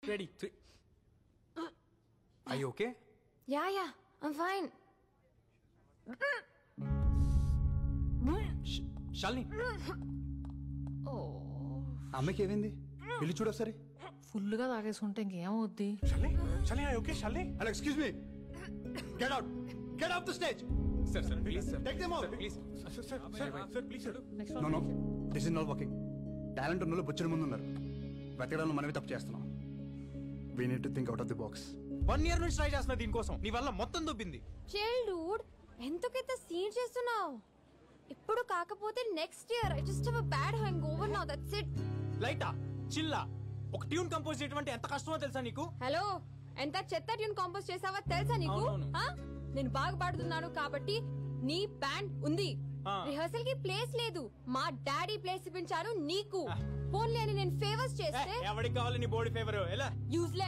Ready, 3. Are you okay? Yeah, I'm fine. Shalini. అమ్మకి ఏమైంది వెళ్ళి చూడు ఒకసారి. ఫుల్ గా తాగేసుకుంటే ఇంకేమవుద్ది? Shalini, are you okay, Shalini? Hello, excuse me. Get off the stage. Sir, please, sir. Take them out. Please. Sir, please, sir. No. This is not working. Talent ఉన్న బొచ్చిన ముందు ఉన్నారు. వెతకడంలో మనమే తప్పు చేస్తున్నాం. We need to think out of the box. 1 year నుంచి try చేస్తున్నా దీనికోసం. నీ వల్ల మొత్తం దొబ్బింది. Chill, dude. ఎంతకైతే సీన్ చేస్తున్నావు? ఇప్పుడు కాకపోతే next year. I just have a bad hangover now. That's it. లైటా, Chilla. ఒక ట్యూన్ కంపోజ్ చేయడం అంటే ఎంత కష్టమో తెలుసా నీకు? హలో, ఎంత చెత్త ట్యూన్ కంపోజ్ చేసావో తెలుసా నీకు? నేను బాగా పాడుతున్నాను కాబట్టి నీ బ్యాండ్ ఉంది. రిహర్సల్ కి ప్లేస్ లేదు. మా డాడీ ప్లేస్ ఇప్పించారు నీకు. ఫోన్లే అని నేను ఫేవర్స్ చేస్తే ఎవరికి కావాలి నీ బాడీ ఫేవర్? ఎలా యూజ్లెస్.